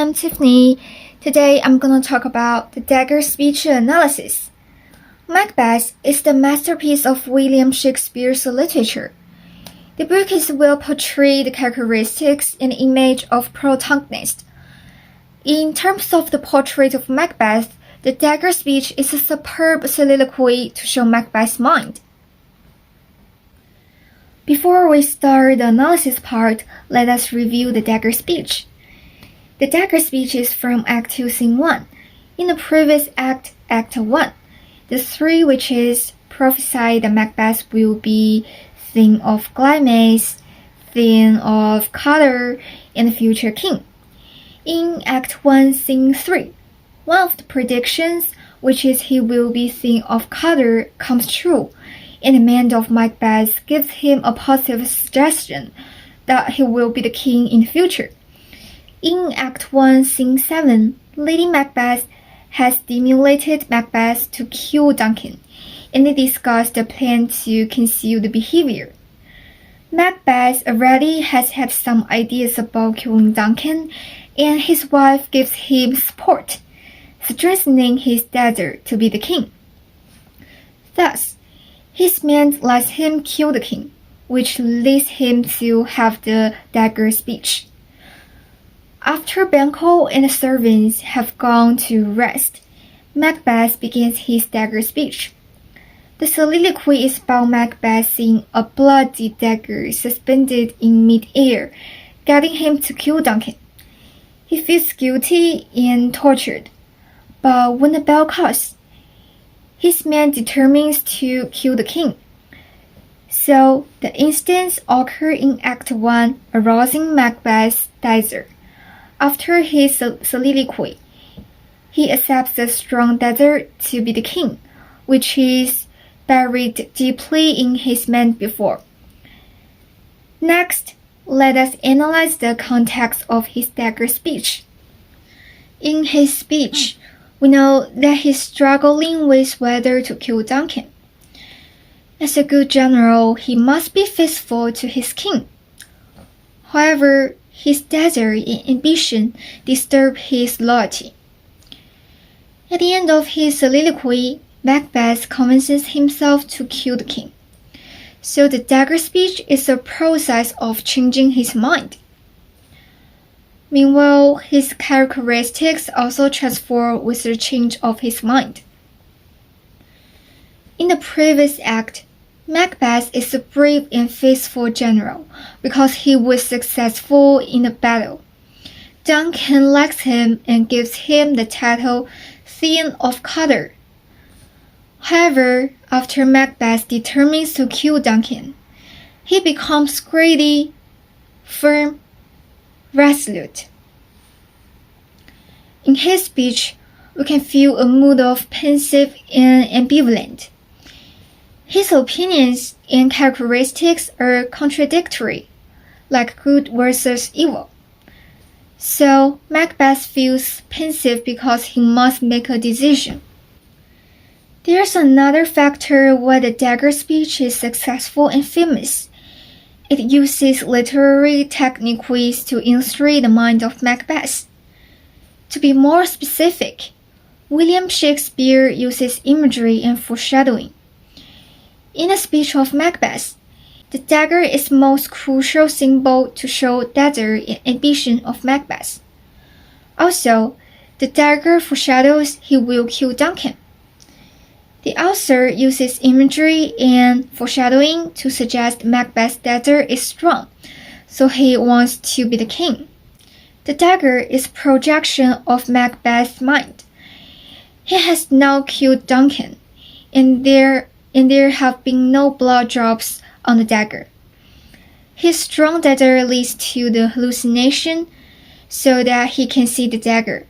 I'm Tiffany. Today I'm going to talk about the Dagger speech analysis. Macbeth is the masterpiece of William Shakespeare's literature. The book is well portrayed the characteristics and image of protagonist. In terms of the portrait of Macbeth, the Dagger speech is a superb soliloquy to show Macbeth's mind. Before we start the analysis part, let us review the Dagger speech. The Dagger speech is from Act 2, Scene 1. In the previous act, Act 1, the three witches prophesy that Macbeth will be Thane of Glamis, Thane of Cawdor, and the future king. In Act 1, Scene 3, one of the predictions, which is he will be Thane of Cawdor, comes true, and the mind of Macbeth gives him a positive suggestion that he will be the king in the future. In Act 1, Scene 7, Lady Macbeth has stimulated Macbeth to kill Duncan, and they discuss the plan to conceal the behavior. Macbeth already has had some ideas about killing Duncan, and his wife gives him support, strengthening his desire to be the king. Thus, his man lets him kill the king, which leads him to have the Dagger speech. After Banquo and the servants have gone to rest, Macbeth begins his Dagger speech. The soliloquy is about Macbeth seeing a bloody dagger suspended in mid-air, guiding him to kill Duncan. He feels guilty and tortured, but when the bell calls, his man determines to kill the king. So the instance occurs in Act 1, arousing Macbeth's desire. After his soliloquy, he accepts the strong desire to be the king, which is buried deeply in his mind before. Next, let us analyze the context of his Dagger speech. In his speech, we know that he's struggling with whether to kill Duncan. As a good general, he must be faithful to his king. However, his desire and ambition disturb his loyalty. At the end of his soliloquy, Macbeth convinces himself to kill the king. So the Dagger speech is a process of changing his mind. Meanwhile, his characteristics also transform with the change of his mind. In the previous act, Macbeth is a brave and faithful general because he was successful in the battle. Duncan likes him and gives him the title Thane of Cawdor. However, after Macbeth determines to kill Duncan, he becomes greedy, firm, resolute. In his speech, we can feel a mood of pensive and ambivalent. His opinions and characteristics are contradictory, like good versus evil. So Macbeth feels pensive because he must make a decision. There's another factor why the Dagger speech is successful and famous. It uses literary techniques to illustrate the mind of Macbeth. To be more specific, William Shakespeare uses imagery and foreshadowing. In the speech of Macbeth, the dagger is the most crucial symbol to show desire and ambition of Macbeth. Also, the dagger foreshadows he will kill Duncan. The author uses imagery and foreshadowing to suggest Macbeth's desire is strong, so he wants to be the king. The dagger is a projection of Macbeth's mind. He has now killed Duncan, and there have been no blood drops on the dagger. His strong desire leads to the hallucination so that he can see the dagger.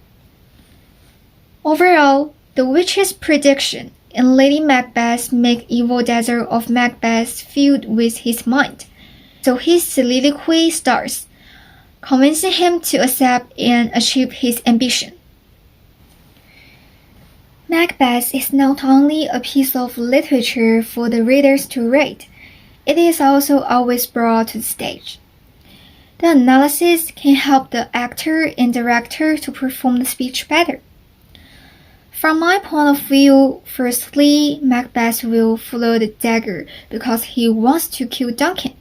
Overall, the witch's prediction and Lady Macbeth make evil desire of Macbeth filled with his mind. So his soliloquy starts, convincing him to accept and achieve his ambition. Macbeth is not only a piece of literature for the readers to read, it is also always brought to the stage. The analysis can help the actor and director to perform the speech better. From my point of view, firstly, Macbeth will follow the dagger because he wants to kill Duncan.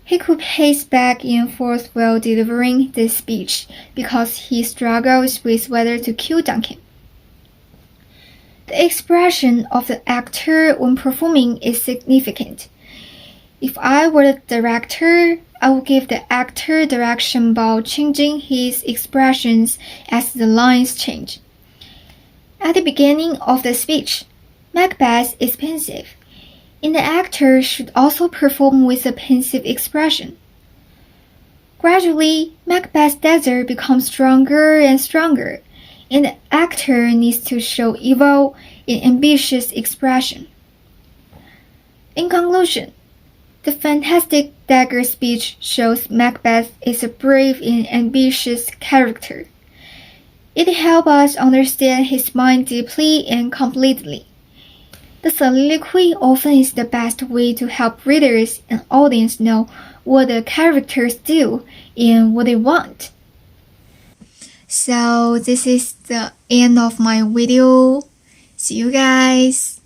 He could pace back and forth while delivering this speech because he struggles with whether to kill Duncan. The expression of the actor when performing is significant. If I were the director, I would give the actor direction by changing his expressions as the lines change. At the beginning of the speech, Macbeth is pensive, and the actor should also perform with a pensive expression. Gradually, Macbeth's dagger becomes stronger and stronger, and the actor needs to show evil and ambitious expression. In conclusion, the fantastic dagger speech shows Macbeth is a brave and ambitious character. It helps us understand his mind deeply and completely. The soliloquy often is the best way to help readers and audience know what the characters do and what they want. So this is the end of my video. See you guys!